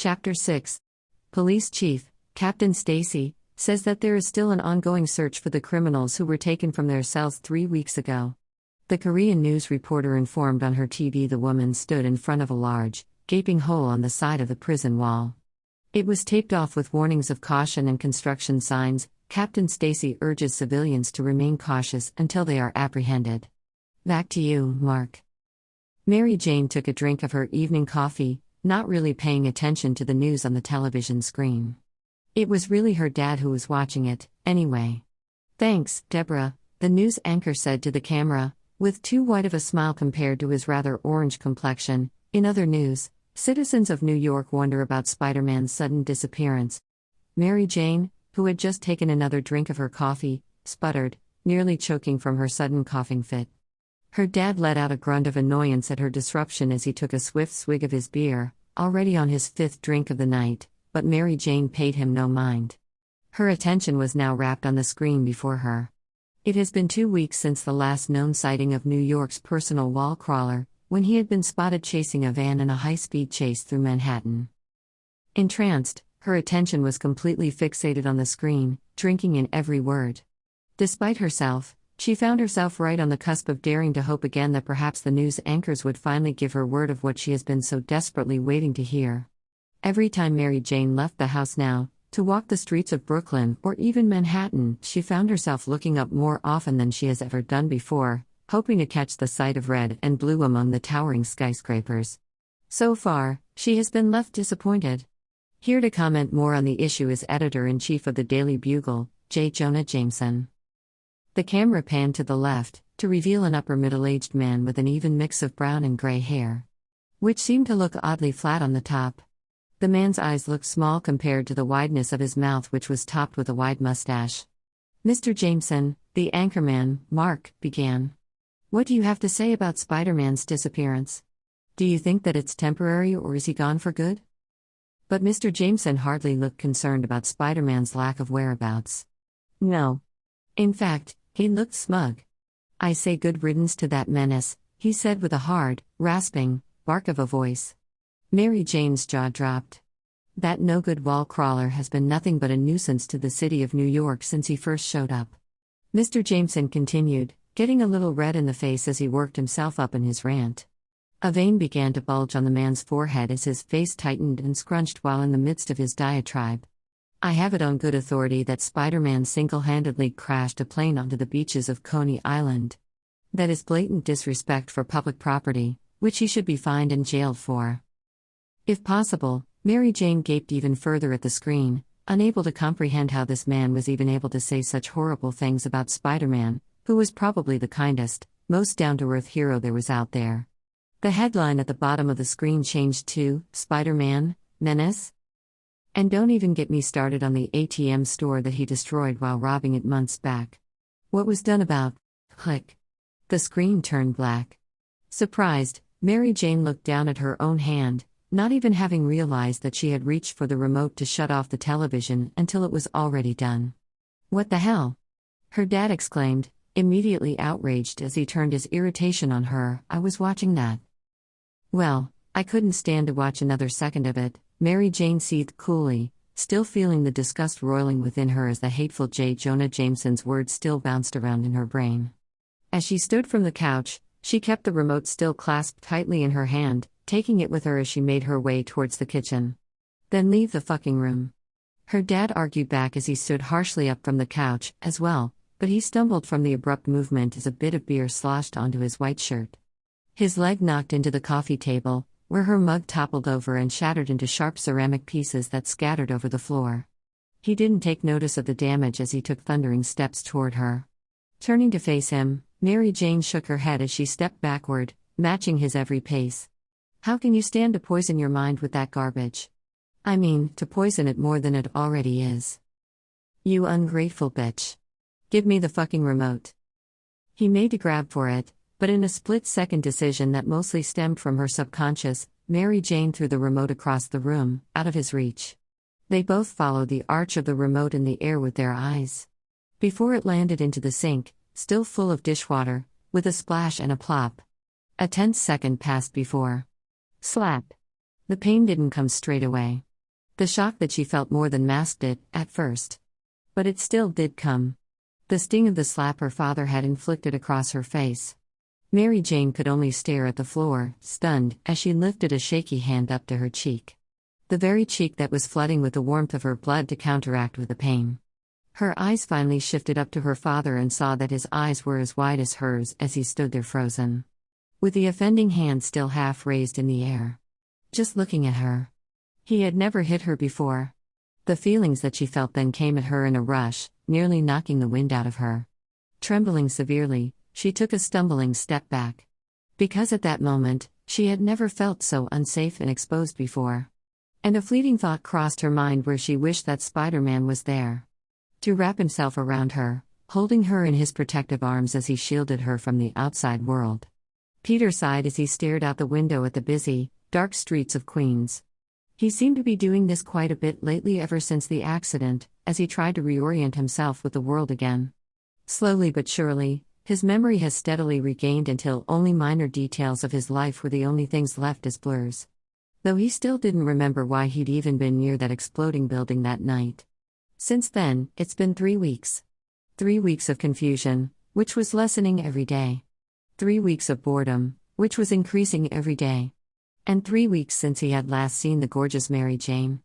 Chapter 6. Police Chief, Captain Stacy, says that there is still an ongoing search for the criminals who were taken from their cells 3 weeks ago. The Korean news reporter informed on her TV the woman stood in front of a large, gaping hole on the side of the prison wall. It was taped off with warnings of caution and construction signs. Captain Stacy urges civilians to remain cautious until they are apprehended. Back to you, Mark. Mary Jane took a drink of her evening coffee, not really paying attention to the news on the television screen. It was really her dad who was watching it, anyway. "Thanks, Deborah," the news anchor said to the camera, with too white of a smile compared to his rather orange complexion. In other news, citizens of New York wonder about Spider-Man's sudden disappearance. Mary Jane, who had just taken another drink of her coffee, sputtered, nearly choking from her sudden coughing fit. Her dad let out a grunt of annoyance at her disruption as he took a swift swig of his beer, already on his 5th drink of the night, but Mary Jane paid him no mind. Her attention was now wrapped on the screen before her. It has been 2 weeks since the last known sighting of New York's personal wall crawler, when he had been spotted chasing a van in a high-speed chase through Manhattan. Entranced, her attention was completely fixated on the screen, drinking in every word. Despite herself, she found herself right on the cusp of daring to hope again that perhaps the news anchors would finally give her word of what she has been so desperately waiting to hear. Every time Mary Jane left the house now, to walk the streets of Brooklyn or even Manhattan, she found herself looking up more often than she has ever done before, hoping to catch the sight of red and blue among the towering skyscrapers. So far, she has been left disappointed. Here to comment more on the issue is Editor-in-Chief of the Daily Bugle, J. Jonah Jameson. The camera panned to the left, to reveal an upper middle-aged man with an even mix of brown and gray hair, which seemed to look oddly flat on the top. The man's eyes looked small compared to the wideness of his mouth, which was topped with a wide mustache. "Mr. Jameson," the anchorman, Mark, began. "What do you have to say about Spider-Man's disappearance? Do you think that it's temporary or is he gone for good?" But Mr. Jameson hardly looked concerned about Spider-Man's lack of whereabouts. No. In fact, he looked smug. "I say good riddance to that menace," he said with a hard, rasping bark of a voice. Mary Jane's jaw dropped. That no-good wall crawler has been nothing but a nuisance to the city of New York since he first showed up. Mr. Jameson continued, getting a little red in the face as he worked himself up in his rant. A vein began to bulge on the man's forehead as his face tightened and scrunched while in the midst of his diatribe. "I have it on good authority that Spider-Man single-handedly crashed a plane onto the beaches of Coney Island. That is blatant disrespect for public property, which he should be fined and jailed for." If possible, Mary Jane gaped even further at the screen, unable to comprehend how this man was even able to say such horrible things about Spider-Man, who was probably the kindest, most down-to-earth hero there was out there. The headline at the bottom of the screen changed to, "Spider-Man, Menace?" And don't even get me started on the ATM store that he destroyed while robbing it months back. What was done about? Click. The screen turned black. Surprised, Mary Jane looked down at her own hand, not even having realized that she had reached for the remote to shut off the television until it was already done. "What the hell?" her dad exclaimed, immediately outraged as he turned his irritation on her. "I was watching that." "Well, I couldn't stand to watch another second of it," Mary Jane seethed coolly, still feeling the disgust roiling within her as the hateful J. Jonah Jameson's words still bounced around in her brain. As she stood from the couch, she kept the remote still clasped tightly in her hand, taking it with her as she made her way towards the kitchen. "Then leave the fucking room." Her dad argued back as he stood harshly up from the couch, as well, but he stumbled from the abrupt movement as a bit of beer sloshed onto his white shirt. His leg knocked into the coffee table, where her mug toppled over and shattered into sharp ceramic pieces that scattered over the floor. He didn't take notice of the damage as he took thundering steps toward her. Turning to face him, Mary Jane shook her head as she stepped backward, matching his every pace. "How can you stand to poison your mind with that garbage? I mean, to poison it more than it already is. You ungrateful bitch. Give me the fucking remote." He made a grab for it, but in a split-second decision that mostly stemmed from her subconscious, Mary Jane threw the remote across the room, out of his reach. They both followed the arch of the remote in the air with their eyes. Before it landed into the sink, still full of dishwater, with a splash and a plop. A tense second passed before. Slap. The pain didn't come straight away. The shock that she felt more than masked it, at first. But it still did come. The sting of the slap her father had inflicted across her face. Mary Jane could only stare at the floor, stunned, as she lifted a shaky hand up to her cheek. The very cheek that was flooding with the warmth of her blood to counteract with the pain. Her eyes finally shifted up to her father and saw that his eyes were as wide as hers as he stood there frozen. With the offending hand still half raised in the air. Just looking at her. He had never hit her before. The feelings that she felt then came at her in a rush, nearly knocking the wind out of her. Trembling severely, she took a stumbling step back. Because at that moment, she had never felt so unsafe and exposed before. And a fleeting thought crossed her mind where she wished that Spider-Man was there. To wrap himself around her, holding her in his protective arms as he shielded her from the outside world. Peter sighed as he stared out the window at the busy, dark streets of Queens. He seemed to be doing this quite a bit lately ever since the accident, as he tried to reorient himself with the world again. Slowly but surely, his memory has steadily regained until only minor details of his life were the only things left as blurs. Though he still didn't remember why he'd even been near that exploding building that night. Since then, it's been 3 weeks. 3 weeks of confusion, which was lessening every day. 3 weeks of boredom, which was increasing every day. And 3 weeks since he had last seen the gorgeous Mary Jane.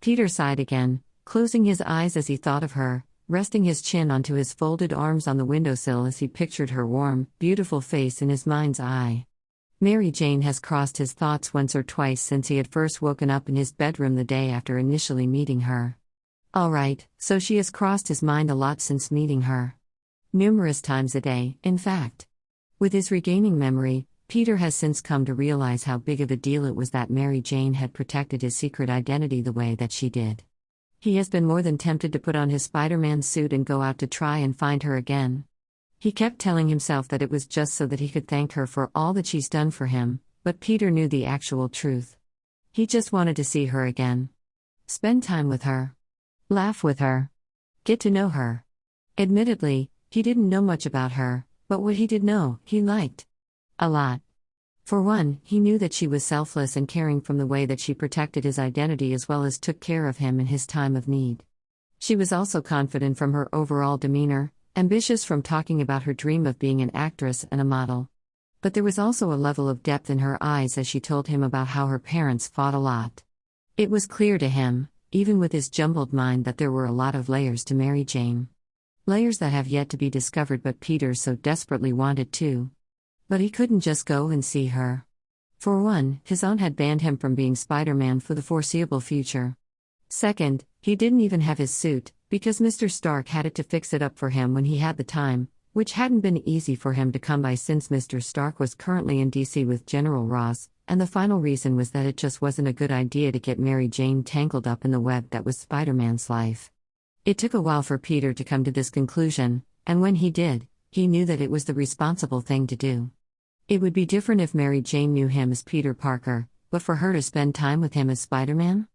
Peter sighed again, closing his eyes as he thought of her, resting his chin onto his folded arms on the windowsill as he pictured her warm, beautiful face in his mind's eye. Mary Jane has crossed his thoughts once or twice since he had first woken up in his bedroom the day after initially meeting her. All right, so she has crossed his mind a lot since meeting her. Numerous times a day, in fact. With his regaining memory, Peter has since come to realize how big of a deal it was that Mary Jane had protected his secret identity the way that she did. He has been more than tempted to put on his Spider-Man suit and go out to try and find her again. He kept telling himself that it was just so that he could thank her for all that she's done for him, but Peter knew the actual truth. He just wanted to see her again. Spend time with her. Laugh with her. Get to know her. Admittedly, he didn't know much about her, but what he did know, he liked. A lot. For one, he knew that she was selfless and caring from the way that she protected his identity as well as took care of him in his time of need. She was also confident from her overall demeanor, ambitious from talking about her dream of being an actress and a model. But there was also a level of depth in her eyes as she told him about how her parents fought a lot. It was clear to him, even with his jumbled mind, that there were a lot of layers to Mary Jane. Layers that have yet to be discovered, but Peter so desperately wanted to. But he couldn't just go and see her. For one, his aunt had banned him from being Spider-Man for the foreseeable future. Second, he didn't even have his suit, because Mr. Stark had it to fix it up for him when he had the time, which hadn't been easy for him to come by since Mr. Stark was currently in DC with General Ross, and the final reason was that it just wasn't a good idea to get Mary Jane tangled up in the web that was Spider-Man's life. It took a while for Peter to come to this conclusion, and when he did, he knew that it was the responsible thing to do. It would be different if Mary Jane knew him as Peter Parker, but for her to spend time with him as Spider-Man?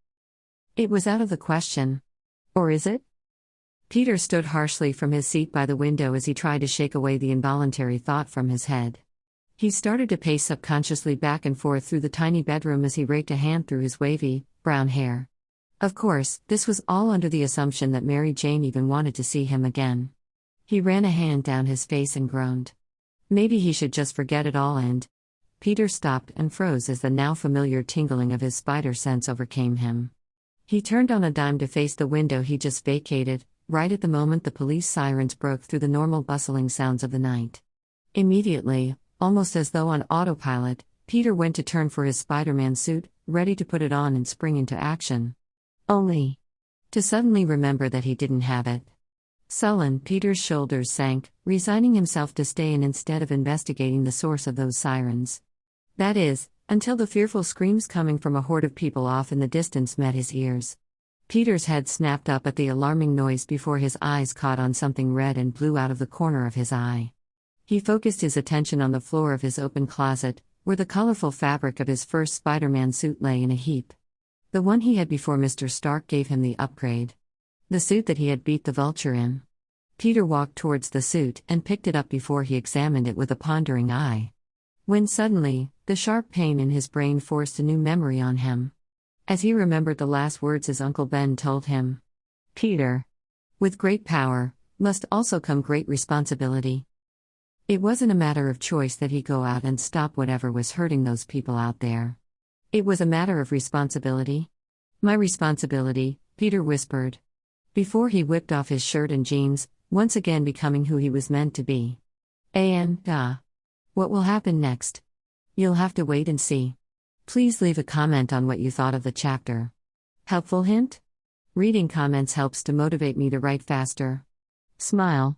It was out of the question. Or is it? Peter stood harshly from his seat by the window as he tried to shake away the involuntary thought from his head. He started to pace subconsciously back and forth through the tiny bedroom as he raked a hand through his wavy, brown hair. Of course, this was all under the assumption that Mary Jane even wanted to see him again. He ran a hand down his face and groaned. Maybe he should just forget it all and... Peter stopped and froze as the now familiar tingling of his spider sense overcame him. He turned on a dime to face the window he just vacated, right at the moment the police sirens broke through the normal bustling sounds of the night. Immediately, almost as though on autopilot, Peter went to turn for his Spider-Man suit, ready to put it on and spring into action. Only to suddenly remember that he didn't have it. Sullen, Peter's shoulders sank, resigning himself to stay in instead of investigating the source of those sirens. That is, until the fearful screams coming from a horde of people off in the distance met his ears. Peter's head snapped up at the alarming noise before his eyes caught on something red and blue out of the corner of his eye. He focused his attention on the floor of his open closet, where the colorful fabric of his first Spider-Man suit lay in a heap. The one he had before Mr. Stark gave him the upgrade. The suit that he had beat the Vulture in. Peter walked towards the suit and picked it up before he examined it with a pondering eye. When suddenly, the sharp pain in his brain forced a new memory on him. as he remembered the last words his Uncle Ben told him. Peter. With great power, must also come great responsibility. It wasn't a matter of choice that he go out and stop whatever was hurting those people out there. It was a matter of responsibility. My responsibility, Peter whispered, before he whipped off his shirt and jeans, once again becoming who he was meant to be. What will happen next? You'll have to wait and see. Please leave a comment on what you thought of the chapter. Helpful hint? Reading comments helps to motivate me to write faster. Smile.